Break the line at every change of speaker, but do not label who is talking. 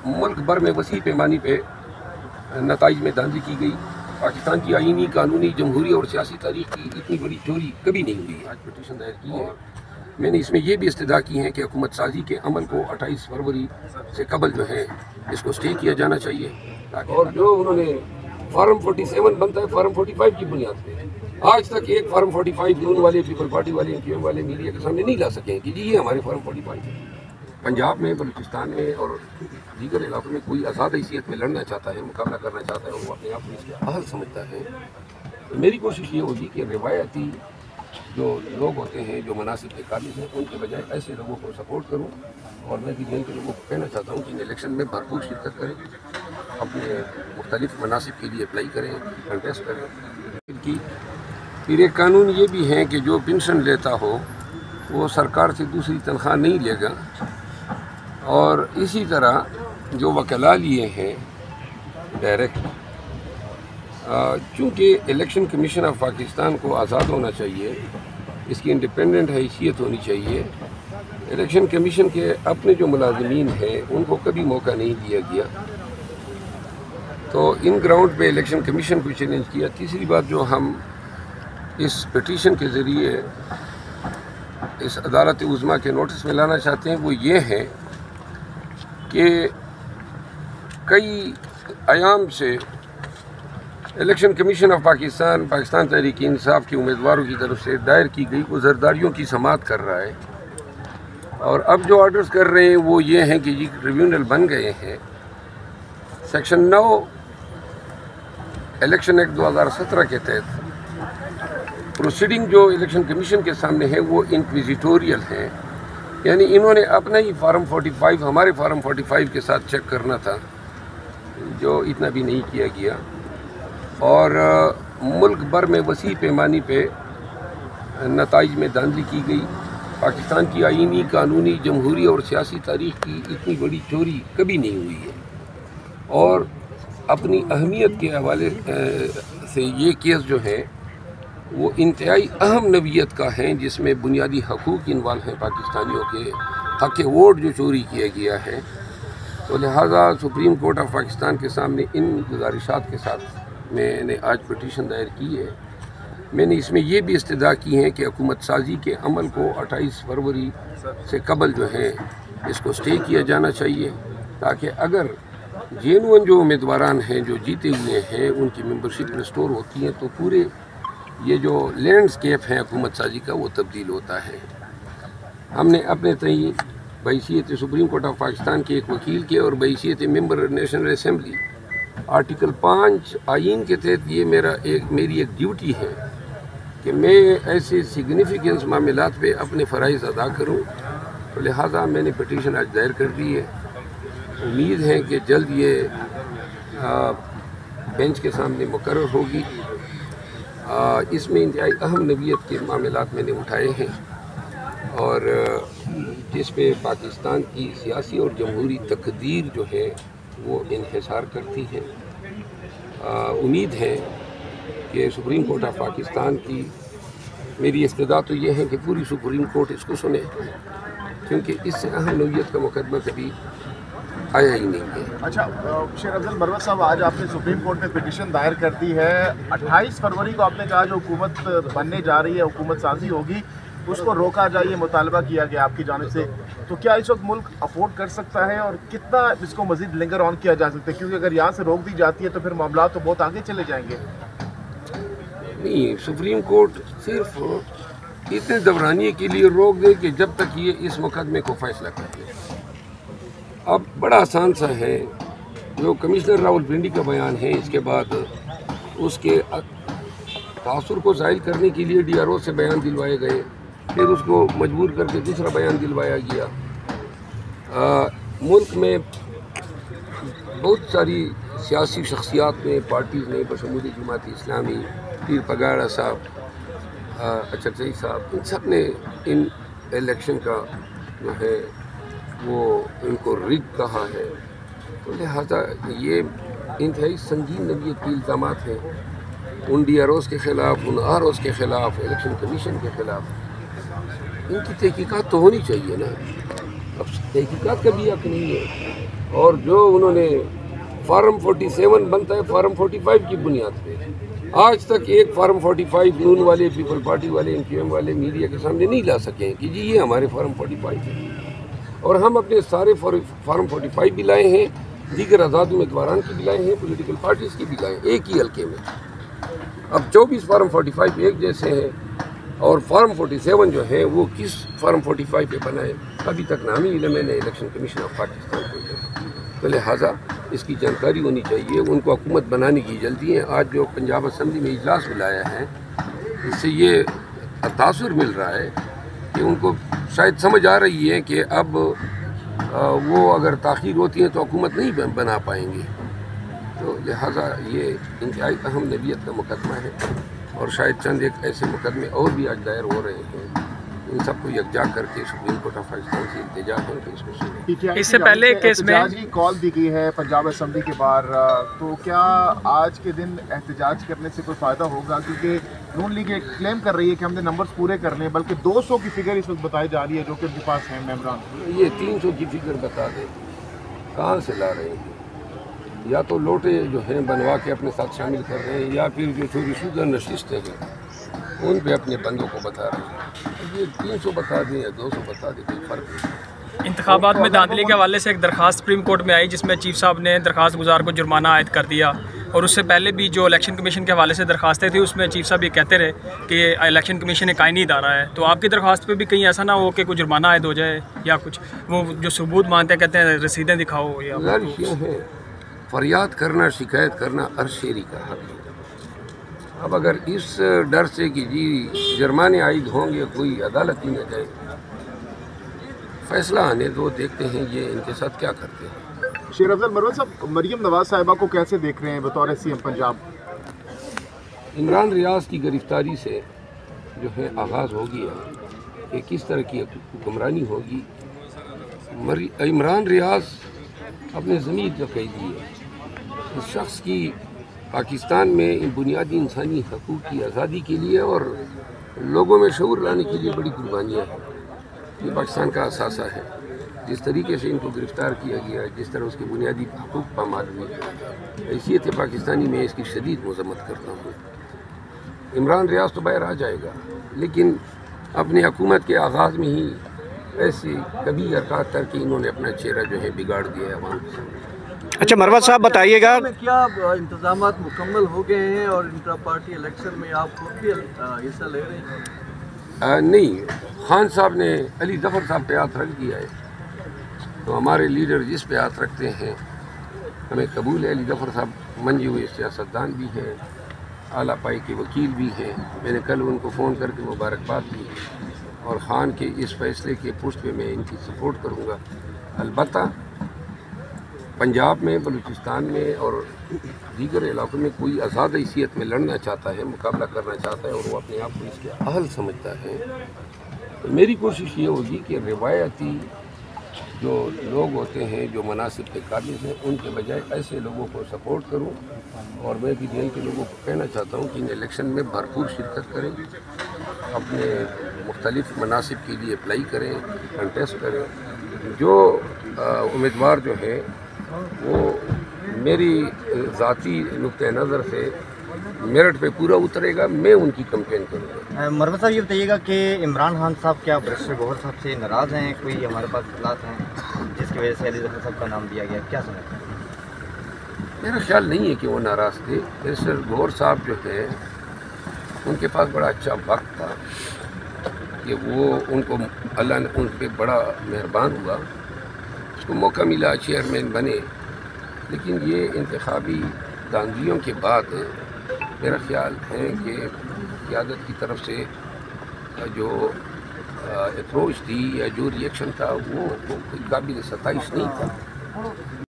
मुल्क भर में वसी पैमाने पे नताइज में धांधली की गई। पाकिस्तान की आईनी, कानूनी, जमहूरी और सियासी तारीख की इतनी बड़ी चोरी कभी नहीं हुई। आज पिटीशन दायर की है। मैंने इसमें यह भी इस्तदा की है कि हुकूमत साजी के अमल को 28 फरवरी से कबल जो है इसको स्टे किया जाना चाहिए। और जो उन्होंने फार्म 47 बनता है फार्म 45 की बुनियाद पे, आज तक एक फार्म 45 नून वाले, पीपल पार्टी वाले, MQM वाले मीडिया के सामने नहीं ला सके हैं कि जी ये हमारे फार्म 45 है। पंजाब में, बलूचिस्तान में और दीगर इलाकों में कोई आज़ाद हैसियत में लड़ना चाहता है, मुकाबला करना चाहता है, वो अपने आप में इसका अहल समझता है। तो मेरी कोशिश ये होगी कि रिवायती जो लोग होते हैं, जो मनासिब के काबिल हैं, उनके बजाय ऐसे लोगों को सपोर्ट करूं। और मैं भी जेल के लोगों को कहना चाहता हूं कि इलेक्शन में भरपूर शिरकत करें, अपने मुख्तलिफ मनासिब के लिए अप्लाई करें, कंटेस्ट करें। फिर एक कानून ये भी है कि जो पेंशन लेता हो वो सरकार से दूसरी तनख्वाह नहीं लेगा। और इसी तरह जो वकला लिए हैं डायरेक्ट, चूँकि इलेक्शन कमीशन ऑफ पाकिस्तान को आज़ाद होना चाहिए, इसकी इंडिपेंडेंट हैसियत होनी चाहिए। इलेक्शन कमीशन के अपने जो मुलाजमीन हैं उनको कभी मौका नहीं दिया गया, तो इन ग्राउंड पे इलेक्शन कमीशन को चैलेंज किया। तीसरी बात जो हम इस पिटीशन के ज़रिए इस अदालत उज़्मा के नोटिस में लाना चाहते हैं वो ये है कि कई अयाम से election commission of Pakistan, Pakistan Tehreek Insaf के उम्मीदवारों की तरफ से दायर की गई वो ज़रदारियों की समाअत कर रहा है। और अब जो ऑर्डर्स कर रहे हैं वो ये हैं कि जी ट्रिब्यूनल बन गए हैं। सेक्शन 9 इलेक्शन एक्ट 2017 के तहत प्रोसीडिंग जो इलेक्शन कमीशन के सामने है वो इंक्विजिटोरियल है, यानी इन्होंने अपना ही फार्म 45 हमारे फार्म 45 के साथ चेक करना था, जो इतना भी नहीं किया गया। और मुल्क भर में वसी पैमाने पे नताइज में धांधली की गई। पाकिस्तान की आईनी, कानूनी, जमहूरी और सियासी तारीख की इतनी बड़ी चोरी कभी नहीं हुई है। और अपनी अहमियत के हवाले से ये केस जो है वो इंतहाई अहम नवीयत का है, जिसमें बुनियादी हकूक़ इन्वॉल्व हैं, पाकिस्तानियों के हक़ वोट जो चोरी किया गया है। तो लिहाजा सुप्रीम कोर्ट ऑफ पाकिस्तान के सामने इन गुजारिशात के साथ मैंने आज पिटीशन दायर की है। मैंने इसमें यह भी इस्तदा की है कि हुकूमत साजी के अमल को 28 फरवरी से कबल जो है इसको स्टे किया जाना चाहिए, ताकि अगर जेनुइन जो उम्मीदवारान हैं जो जीते हुए हैं उनकी मेंबरशिप रिस्टोर होती है तो पूरे ये जो लैंडस्केप है हुकूमत साजी का वो तब्दील होता है। हमने अपने तय बहैसियत सुप्रीम कोर्ट ऑफ पाकिस्तान के एक वकील के और बहैसियत मेंबर नेशनल असम्बली आर्टिकल 5 आइन के तहत ये मेरी एक ड्यूटी है कि मैं ऐसे सिग्निफिकेंस मामलात पे अपने फ़राइज़ अदा करूं। तो लिहाजा मैंने पिटीशन आज दायर कर दी है। उम्मीद है कि जल्द ये बेंच के सामने मुकर्रर होगी। इसमें इंतहाई अहम नवीयत के मामलात मैंने उठाए हैं और जिस पे पाकिस्तान की सियासी और जमहूरी तकदीर जो है वो इन्हिसार करती है। उम्मीद है कि सुप्रीम कोर्ट ऑफ पाकिस्तान की मेरी इस्तदा तो ये है कि पूरी सुप्रीम कोर्ट इसको सुने, क्योंकि इससे अहम नवीयत का मुकदमा कभी आया ही नहीं है।
अच्छा शेर अफजल मरवत साहब, आज आपने सुप्रीम कोर्ट में पिटीशन दायर कर दी है। 28 फरवरी को आपने कहा जो हुकूमत बनने जा रही है, हुकूमत साजी होगी, उसको रोका जाए, ये मुतालबा किया गया आपकी जानिब से। तो क्या इस वक्त मुल्क अफोर्ड कर सकता है और कितना इसको मजीद लिंगर ऑन किया जा सकता है? क्योंकि अगर यहाँ से रोक दी जाती है तो फिर मामला तो बहुत आगे चले जाएंगे।
नहीं, सुप्रीम कोर्ट सिर्फ इतने दौरानिए के लिए रोक दे कि जब तक ये इस मुकदमे को फैसला कर ले। अब बड़ा आसान सा है, जो कमिश्नर रावलपिंडी का बयान है, इसके बाद उसके तासुर को ज़ाहिर करने के लिए DRO से बयान दिलवाए गए, फिर उसको मजबूर करके दूसरा बयान दिलवाया गया। मुल्क में बहुत सारी सियासी शख्सियात ने, पार्टीज़ ने, बशमूल जमात इस्लामी, पीर पगाड़ा साहब, अचरचई साहब, इन सब ने इन इलेक्शन का जो है वो इनको रिग कहा है। तो लिहाजा ये इंतहाई संगीन नवीयत के इल्ज़ामात हैं उन DROs के ख़िलाफ़, उन ROs के ख़िलाफ़, इलेक्शन कमीशन के ख़िलाफ़। इनकी तहकीकात तो होनी चाहिए ना। अब तहकीकात का भी हक़ नहीं है اور جو انہوں نے فارم 47 بنتا ہے فارم 45 کی بنیاد پہ، آج تک ایک فارم 45 نون والے، پیپل پارٹی والے، NQM والے میڈیا کے سامنے نہیں لا سکے کہ جی یہ ہمارے فارم 45 ہے، اور ہم اپنے سارے فارم 45 بھی لائے ہیں، دیگر آزاد امیدواران کی بھی لائے ہیں، پولیٹیکل پارٹیز کی بھی لائے ہیں ایک ہی حلقے میں۔ اب 24 فارم 45 ایک جیسے ہیں، اور فارم 47 جو ہے وہ کس فارم 45 پہ بنا ہے ابھی تک نام ہی علم ہے، الیکشن کمیشن آف پاکستان کو ہے، تو لہٰذا اس کی جانکاری ہونی چاہیے۔ ان کو حکومت بنانے کی جلدی ہے۔ آج جو پنجاب اسمبلی میں اجلاس بلایا ہے، اس سے یہ تاثر مل رہا ہے کہ ان کو شاید سمجھ آ رہی ہے کہ اب وہ اگر تاخیر ہوتی ہے تو حکومت نہیں بنا پائیں گے، تو لہٰذا یہ انتہائی اہم نوعیت کا مقدمہ ہے، اور شاید چند ایک ایسے مقدمے اور بھی آج دائر ہو رہے ہیں، ان سب کو یکجا کر کے سپریم کورٹ آف پاکستان سے التجا ہے کہ اس کو سنیں۔
اس سے پہلے کیس میں
احتجاج کی کال دی گئی ہے پنجاب اسمبلی کے باہر، تو کیا آج کے دن احتجاج کرنے سے کوئی فائدہ ہوگا؟ کیونکہ نون لیگ کلیم کر رہی ہے کہ ہم نے نمبرز پورے کرنے ہیں، بلکہ 200 کی فگر اس وقت بتائی جا رہی ہے جو کہ ان کے پاس ہیں ممبران۔
یہ 300 کی فگر بتا دیں کہاں سے لا رہے ہیں؟ یا تو لوٹے جو ہیں بنوا کے اپنے ساتھ شامل کر رہے ہیں، یا پھر جو چوری شدہ نشستیں ہیں ان پہ اپنے بندوں کو بتا رہے ہیں۔ یہ 300 بتا دیں یا 200 بتا دیں، کوئی فرق نہیں۔
انتخابات میں دھاندلی کے حوالے سے ایک درخواست سپریم کورٹ میں آئی، جس میں چیف صاحب نے درخواست گزار کو جرمانہ عائد کر دیا، اور اس سے پہلے بھی جو الیکشن کمیشن کے حوالے سے درخواستیں تھیں اس میں چیف صاحب یہ کہتے رہے کہ الیکشن کمیشن ایک آئینی ادارہ ہے، تو آپ کی درخواست پہ بھی کہیں ایسا نہ ہو کہ کوئی جرمانہ عائد ہو جائے یا کچھ؟ وہ جو ثبوت مانتے ہیں کہتے ہیں رسیدیں دکھاؤ، یا
گزارش یہ ہے، فریاد کرنا، شکایت کرنا ہر شہری کا حق ہے۔ اب اگر اس ڈر سے کہ جی جرمانے عائد ہوں گے کوئی عدالت ہی نہ جائے، فیصلہ آنے دو، دیکھتے ہیں یہ ان کے ساتھ کیا کرتے ہیں۔
شیر افضل مروت صاحب، مریم نواز صاحبہ کو کیسے دیکھ رہے ہیں بطور CM پنجاب؟
عمران ریاض کی گرفتاری سے جو ہے آغاز ہو گیا کہ کس طرح کی حکمرانی ہوگی۔ عمران ریاض اپنے ضمیر کا قیدی ہے۔ اس شخص کی پاکستان میں بنیادی انسانی حقوق کی آزادی کے لیے اور لوگوں میں شعور لانے کے لیے بڑی قربانیاں ہیں۔ یہ پاکستان کا اثاثہ ہے۔ جس طریقے سے ان کو گرفتار کیا گیا، جس طرح اس کے بنیادی حقوق پامال ہوئے، حیثیت پاکستانی میں اس کی شدید مذمت کرتا ہوں۔ عمران ریاض تو باہر آ جائے گا، لیکن اپنی حکومت کے آغاز میں ہی ایسی کبھی حرکات کر کے انہوں نے اپنا چہرہ جو ہے بگاڑ دیا ہے عوام کے سامنے۔
اچھا مروت صاحب بتائیے گا،
کیا انتظامات مکمل ہو گئے ہیں اور انٹرا پارٹی الیکشن میں آپ خود بھی حصہ لے رہے ہیں؟
نہیں، خان صاحب نے علی ظفر صاحب پہ ہاتھ رکھ دیا ہے، تو ہمارے لیڈر جس پہ ہاتھ رکھتے ہیں ہمیں قبول ہے۔ علی ظفر صاحب منجے ہوئے سیاستدان بھی ہیں، اعلیٰ پائی کے وکیل بھی ہیں۔ میں نے کل ان کو فون کر کے مبارکباد دی، اور خان کے اس فیصلے کے پشت پہ میں ان کی سپورٹ کروں گا۔ البتہ پنجاب میں، بلوچستان میں اور دیگر علاقوں میں کوئی آزاد حیثیت میں لڑنا چاہتا ہے، مقابلہ کرنا چاہتا ہے، اور وہ اپنے آپ کو اس کے اہل سمجھتا ہے، تو میری کوشش یہ ہوگی کہ روایتی جو لوگ ہوتے ہیں، جو مناصب کے قابل ہیں، ان کے بجائے ایسے لوگوں کو سپورٹ کروں۔ اور میں بھی دل کے لوگوں کو کہنا چاہتا ہوں کہ ان الیکشن میں بھرپور شرکت کریں، اپنے مختلف مناصب کے لیے اپلائی کریں، کنٹیسٹ کریں۔ جو امیدوار جو ہے وہ میری ذاتی نقطۂ نظر سے میرٹ پہ پورا اترے گا، میں ان کی کمپین کروں گا۔
مروت صاحب یہ بتائیے گا کہ عمران خان صاحب کیا برشر گوہر صاحب سے ناراض ہیں؟ کوئی ہمارے پاس اطلاعات ہیں جس کی وجہ سے علی ظفر صاحب کا نام دیا گیا، کیا سمجھتے ہیں؟
میرا خیال نہیں ہے کہ وہ ناراض تھے۔ برشر گوہر صاحب جو ہے ان کے پاس بڑا اچھا وقت تھا کہ وہ ان کو اللہ نے ان پہ بڑا مہربان ہوا، اس کو موقع ملا، چیئرمین بنے۔ لیکن یہ انتخابی دھاندلیوں کے بعد میرا خیال ہے کہ قیادت کی طرف سے جو اپروچ تھی یا جو ریئیکشن تھا وہ کوئی قابل ستائش نہیں تھا۔